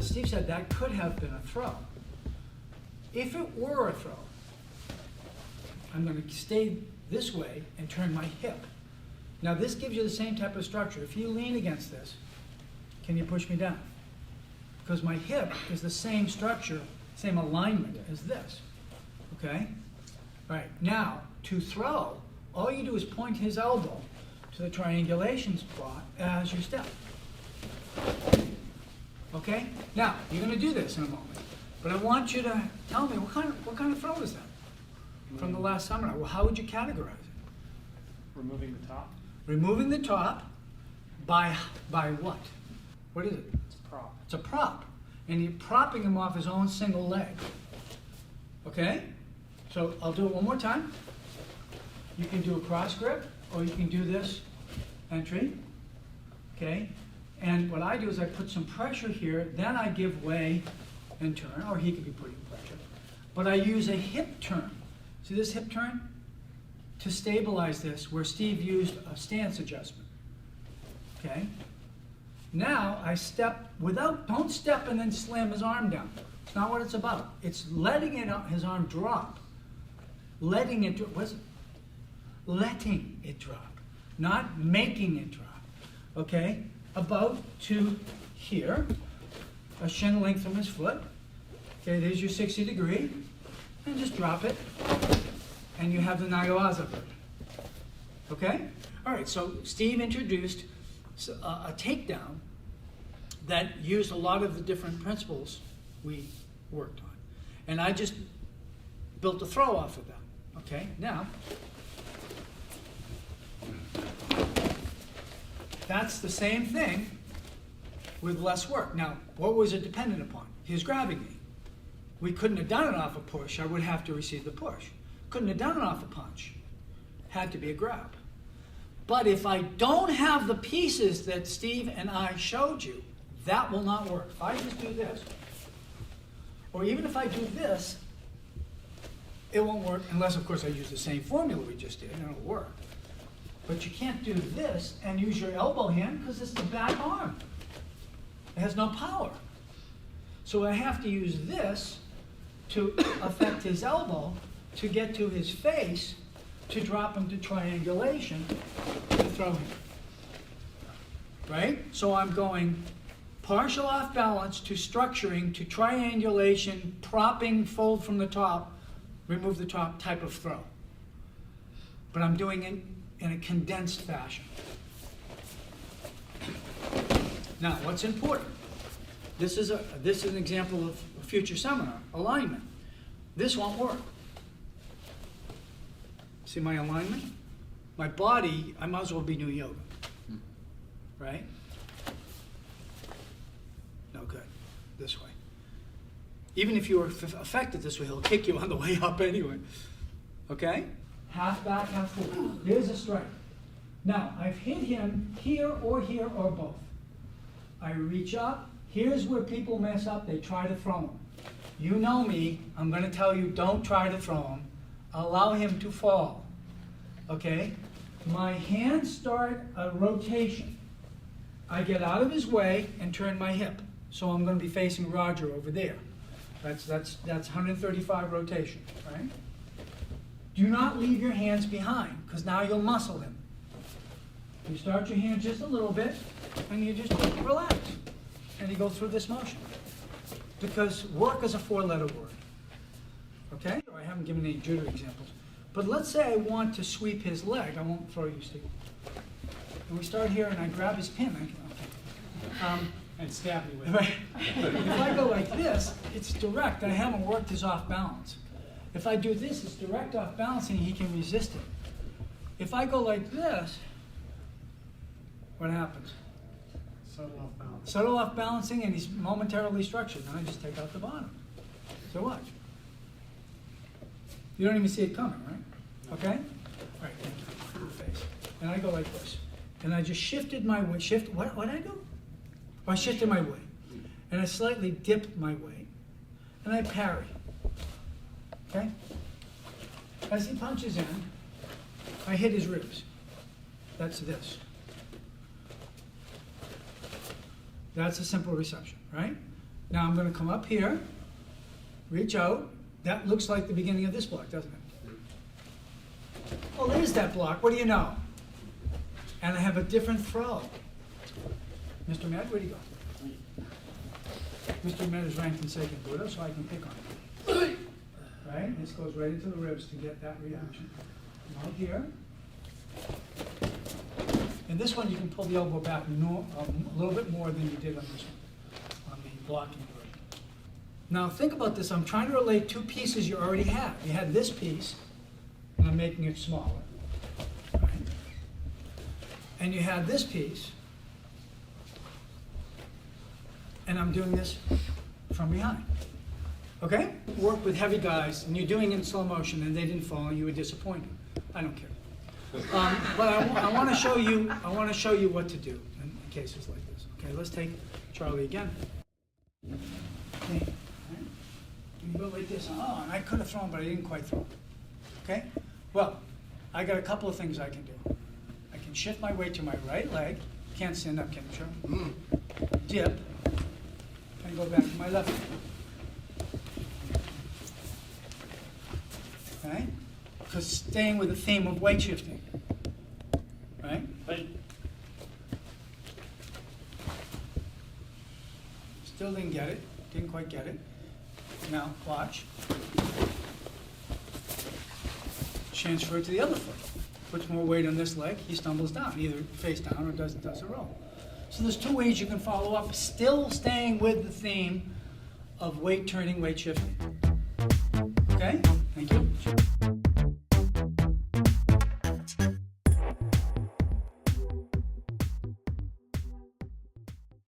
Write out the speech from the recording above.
Steve said that could have been a throw. If it were a throw, I'm going to stay this way and turn my hip. Now this gives you the same type of structure. If you lean against this, can you push me down? Because my hip is the same structure, same alignment as this. Okay? All right, now to throw, all you do is point his elbow to the triangulation spot as you step. Okay? Now, you're going to do this in a moment. But I want you to tell me, what kind of throw is that from the last seminar? Well, how would you categorize it? Removing the top. Removing the top by what? What is it? It's a prop. It's a prop. And you're propping him off his own single leg. Okay? So I'll do it one more time. You can do a cross grip, or you can do this entry. Okay? And what I do is I put some pressure here, then I give way and turn, or he could be putting pressure. But I use a hip turn. See this hip turn? To stabilize this, where Steve used a stance adjustment. Okay? Now I step without, don't step and then slam his arm down. It's not what it's about. It's letting his arm drop. Letting it drop. What is it? Letting it drop. Not making it drop. Okay? About to here. A shin length from his foot. Okay, there's your 60 degree. And just drop it. And you have the Nagawaza version. Okay? All right, so Steve introduced a takedown that used a lot of the different principles we worked on. And I just built a throw off of them. Okay, now, that's the same thing with less work. Now, what was it dependent upon? His grabbing me. We couldn't have done it off a push. I would have to receive the push. Couldn't have done it off a punch. Had to be a grab. But if I don't have the pieces that Steve and I showed you, that will not work. If I just do this, or even if I do this, it won't work unless, of course, I use the same formula we just did, and it'll work. But you can't do this and use your elbow hand because it's the back arm. It has no power. So I have to use this to affect his elbow, to get to his face, to drop him to triangulation, to throw him. Right? So I'm going partial off balance to structuring to triangulation, propping, fold from the top, remove the top type of throw. But I'm doing it in a condensed fashion. Now, what's important? This is an example of a future seminar, alignment. This won't work. See my alignment? My body, I might as well be doing yoga. Right? No good. This way. Even if you were affected this way, he'll kick you on the way up anyway. Okay? Half back, half forward. Here's a strike. Now, I've hit him here or both. I reach up. Here's where people mess up. They try to throw him. You know me. I'm going to tell you, don't try to throw him. Allow him to fall. Okay? My hands start a rotation. I get out of his way and turn my hip. So I'm going to be facing Roger over there. That's 135 rotation, right? Do not leave your hands behind, because now you'll muscle him. You start your hand just a little bit, and you just relax. And you go through this motion. Because work is a four-letter word. Okay? I haven't given any judo examples. But let's say I want to sweep his leg. I won't throw you, Steve. And we start here, and I grab his pin. And stab me with it. Right. If I go like this, it's direct. I haven't worked his off balance. If I do this, it's direct off balancing. He can resist it. If I go like this, what happens? Subtle off balance. Subtle off balancing, and he's momentarily structured. Then I just take out the bottom. So watch. You don't even see it coming, right? Okay? All right, thank you. Your face. And I go like this. And I just shifted my weight. What did I do? I shifted my weight. And I slightly dipped my weight. And I parry. Okay? As he punches in, I hit his ribs. That's this. That's a simple reception, right? Now I'm going to come up here, reach out. That looks like the beginning of this block, doesn't it? Oh, there's that block. What do you know? And I have a different throw. Mr. Med, where'd he go? Mr. Med is ranked in Seiken Budo, so I can pick on him. Right? This goes right into the ribs to get that reaction. Come out here. And this one, you can pull the elbow back a little bit more than you did on this one, on the blocking version. Now think about this. I'm trying to relate two pieces you already have. You had this piece, and I'm making it smaller. Right? And you had this piece, and I'm doing this from behind. Okay? Work with heavy guys, and you're doing it in slow motion, and they didn't follow. You were disappointed. I don't care. But I want to show you. I want to show you what to do in cases like this. Okay, let's take Charlie again. Okay. You go like this. Oh, and I could have thrown, but I didn't quite throw. Okay. Well, I got a couple of things I can do. I can shift my weight to my right leg. Can't stand up, can you, Charlie? Dip, and go back to my left leg. Okay. Because staying with the theme of weight shifting, right? Still didn't get it, didn't quite get it. Now, watch. Transfer it to the other foot. Puts more weight on this leg, he stumbles down, either face down or does a roll. So there's two ways you can follow up, still staying with the theme of weight turning, weight shifting. Okay? Thank you.